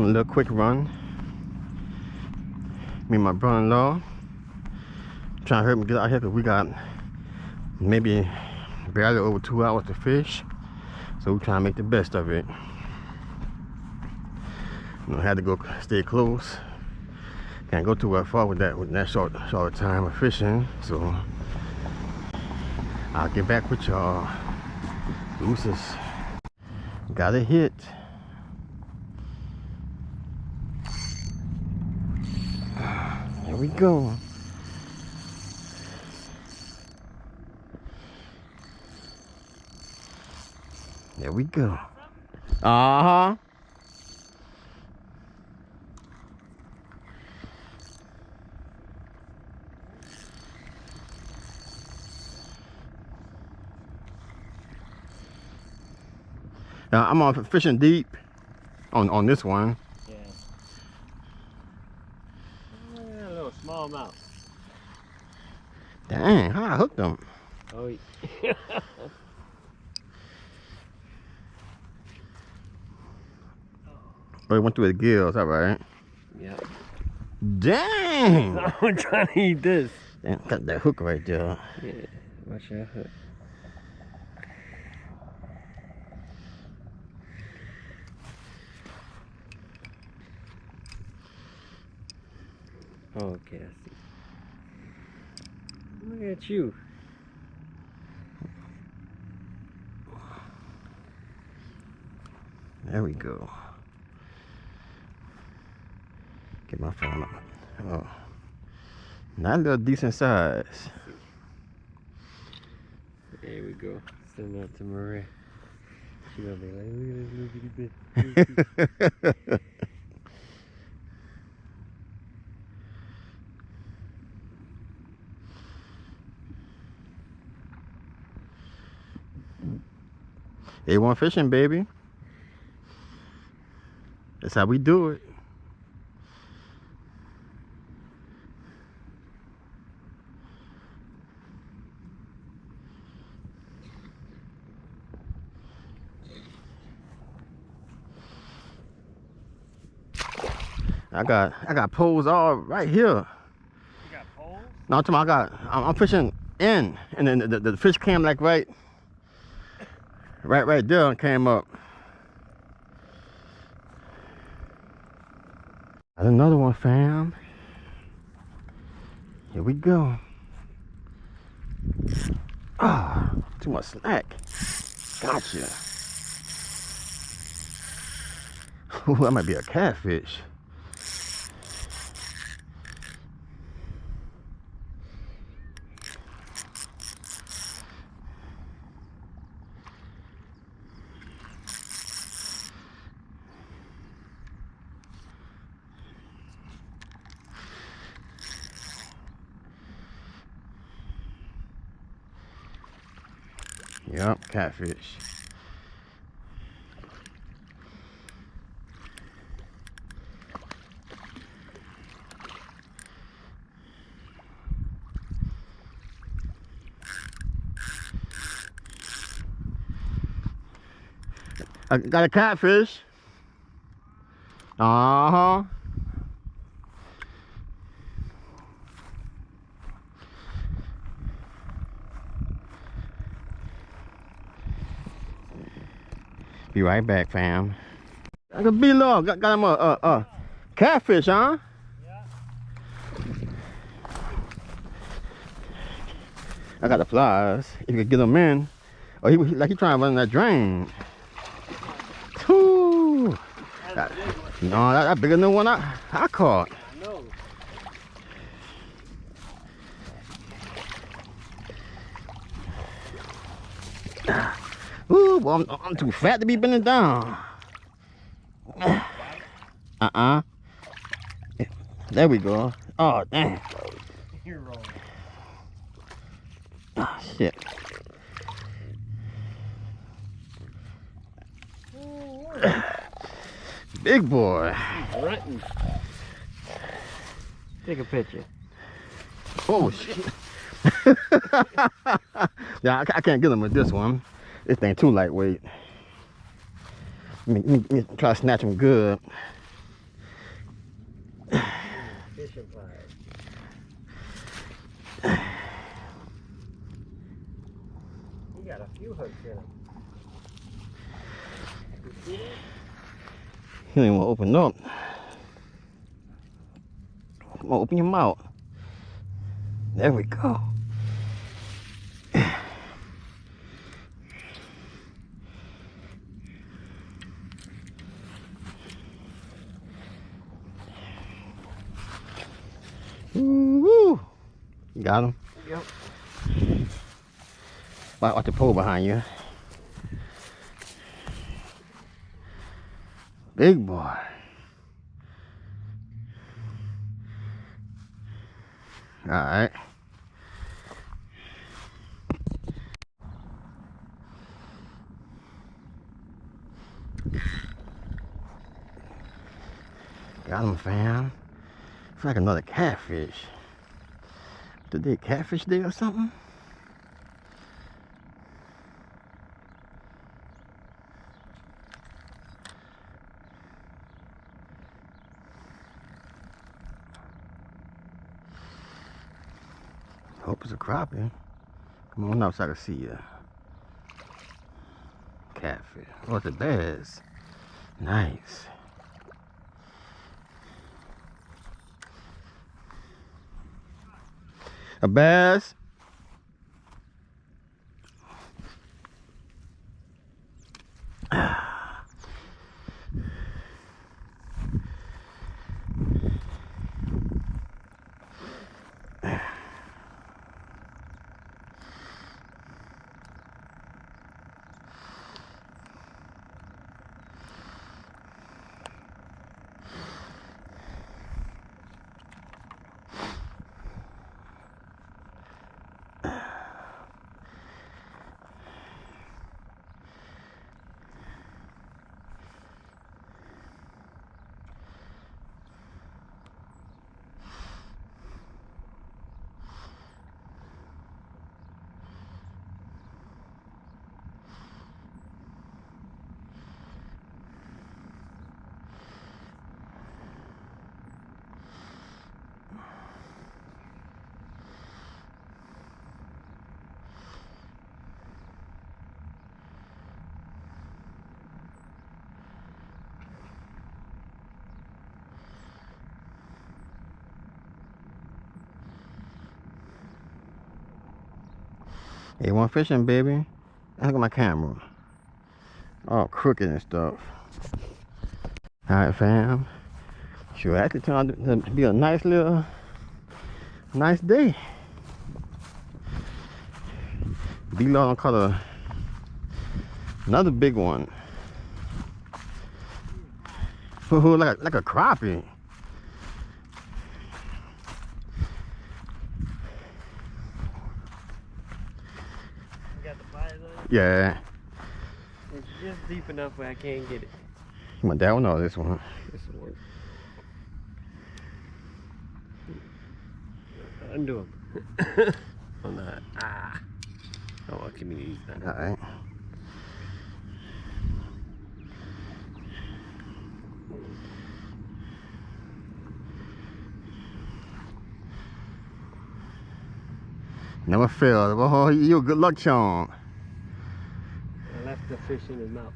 a little quick run. Me and my brother-in-law trying to help me get out here because we got maybe barely over 2 hours to fish. So we're trying to make the best of it. You know, had to go stay close. Can't go too far with that short time of fishing. So I'll get back with y'all. Deuces. Got a hit. There we go. There we go. Uh-huh. I'm on fishing deep on this one. Yeah. A little smallmouth. Dang, how I hooked them? Oh, yeah. Oh, it went through the gills, all right. Yeah. Dang! I'm trying to eat this. Damn, got that hook right there. Yeah, watch that hook. Okay, I see. Look at you. There we go. Get my phone up. Oh, not a little decent size. There we go. Send that to Maria. She gonna be like, look at this little bitty bit. A1 fishing, baby. That's how we do it. I got poles all right here. You got poles? No, I'm fishing in, and then the fish came like right there and came up. Got another one, fam. Here we go. Ah, too much slack. Gotcha. Ooh, that might be a catfish. Yep, catfish. I got a catfish. Uh-huh. Be right back, fam. I got B-Log. Got him a catfish, huh? Yeah. I got the flies. If you could get them in. Oh, he trying to run that drain. Whoo! No, that's bigger than the one I caught. I know. Ooh, well, I'm too fat to be bending down. There we go. Oh, dang. You're rolling. Oh, shit. Big boy. Running. Take a picture. Oh, shit. Yeah, I can't get him with this one. This thing too lightweight. Let me try to snatch him good. fishing flies. He got a few hooks in him. You see that? He don't even want to open up. Come on, open your mouth. There we go. Woo! You got him? Yep. Watch the pole behind you. Big boy. Alright. Got him, fam. It's like another catfish. Did they catfish day or something? Hope it's a crappie. Come on up so I can see you. Catfish. Oh, it's a bass. Nice. A bass. Hey, one fishing, baby. Look at my camera. All crooked and stuff. Alright, fam. Sure, actually turned out to be a nice day. B-Lord caught another big one. Like a crappie. Got the pliers on? Yeah. It's just deep enough where I can't get it. My dad will know this one. This will work. Undo him. On that. Ah. Oh, well, give me these then. Alright. Never failed. Oh, you a good luck charm. I left the fish in his mouth.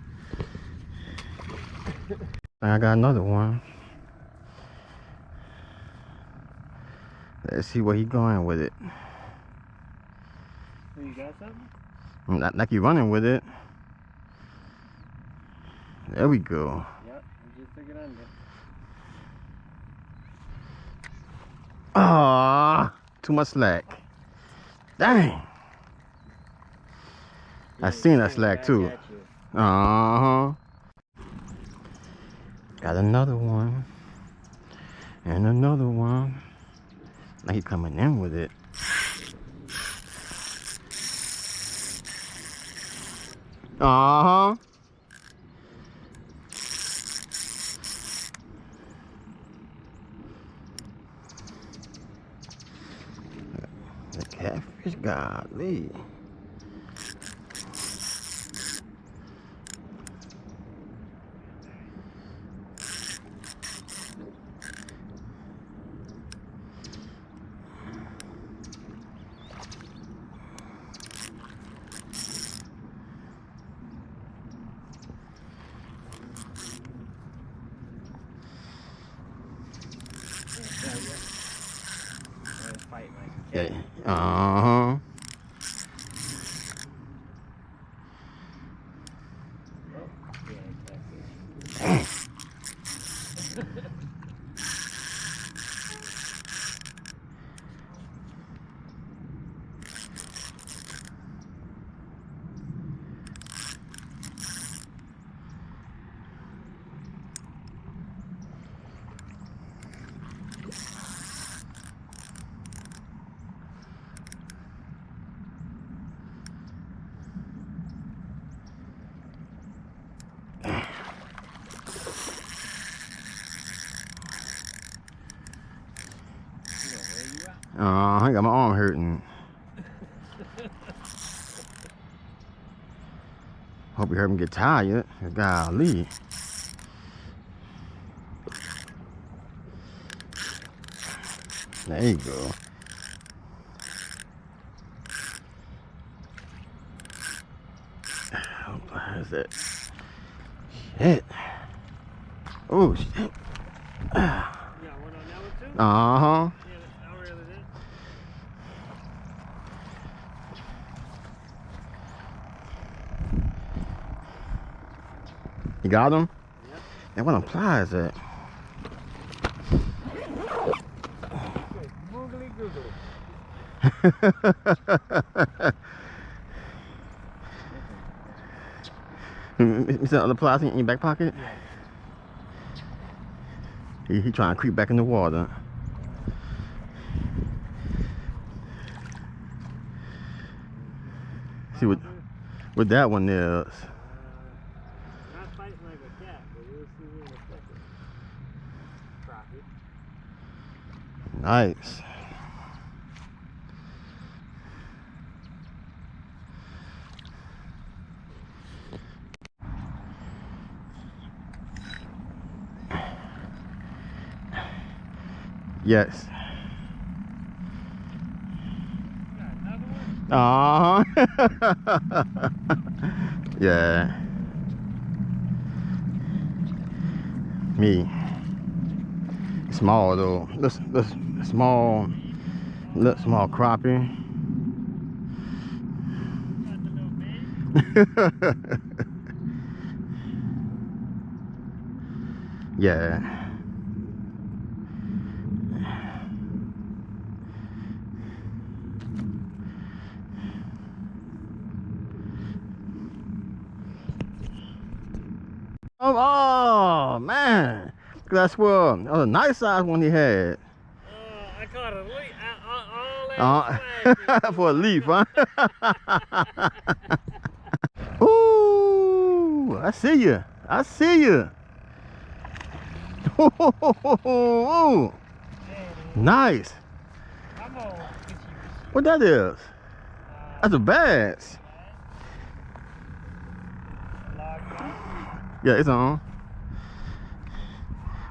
I got another one. Let's see where he going with it. Oh, you got something? Not like you running with it. There we go. Yep, we just took it under. Ah, too much slack. Dang. I seen that slack too. Uh-huh. Got another one. And another one. Now he coming in with it. Uh-huh. The catfish, golly. Yeah. Uh-huh. I got my arm hurting. Hope you heard me get tired. Golly. There you go. How's that? Shit. Oh, shit. You got one on that one too? Uh-huh. Yeah, I'll reel it in. You got him? Yep. And what pliers at? Googly Google. Is that other pliers in your back pocket? Yeah. He trying to creep back in the water. See what that one is. Not fighting like a cat, but we'll see in a second. Drop it. Nice. Yes. Uh-huh. Yeah. Me. Small though. This small crappie. Yeah. Oh man, that's what that was a nice size one he had. I caught a leaf. All that For a leaf, huh? Ooh, I see you. I see you. Ooh, nice. I'm on. What that is? That's a bass. Yeah, it's on.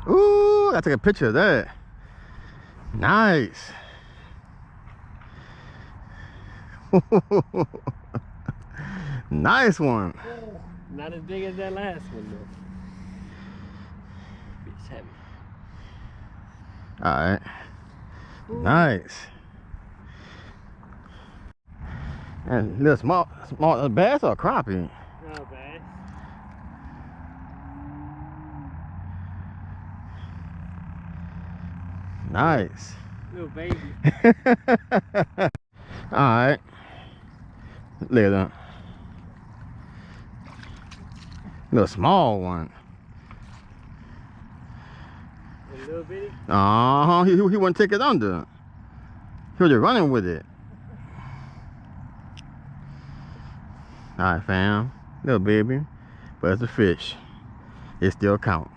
Ooh, I took a picture of that. Nice. Nice one. Not as big as that last one though. It's heavy. All right. Nice. And little small bass or crappie? Not bad. Nice. Little baby. All right. Later. Little small one. A little bitty. Uh-huh. He wouldn't take it under. He was just running with it. All right, fam. Little baby. But it's a fish. It still count.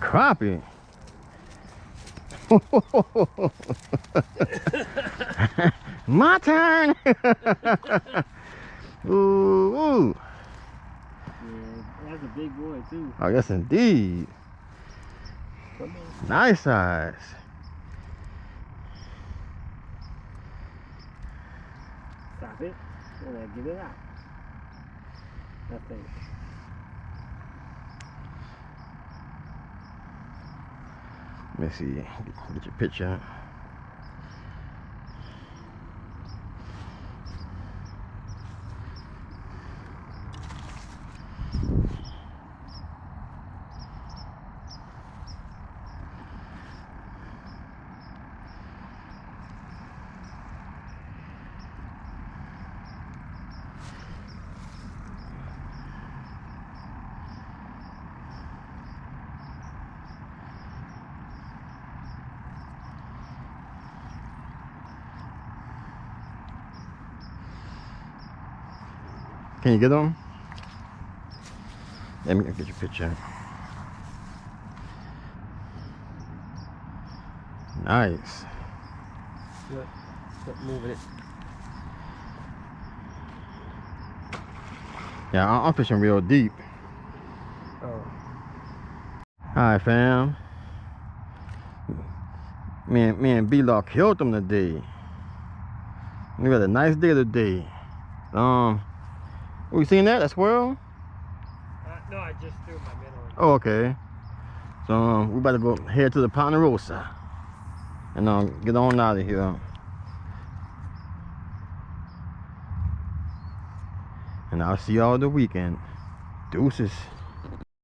Crappie. My turn. Ooh. Yeah, that's a big boy too. Oh, yes, indeed. Nice size. Stop it. And then get it out. I think. Let me see. Get your picture. Can you get them? Let me get your picture. Nice. Look, stop moving it. Yeah, I'm fishing real deep. Oh. Alright, fam. Me and B-Law killed them today. We had a nice day today. We seen that? That squirrel? No, I just threw my middle. Oh, okay. So we about to go head to the Ponderosa and get on out of here. And I'll see y'all the weekend. Deuces.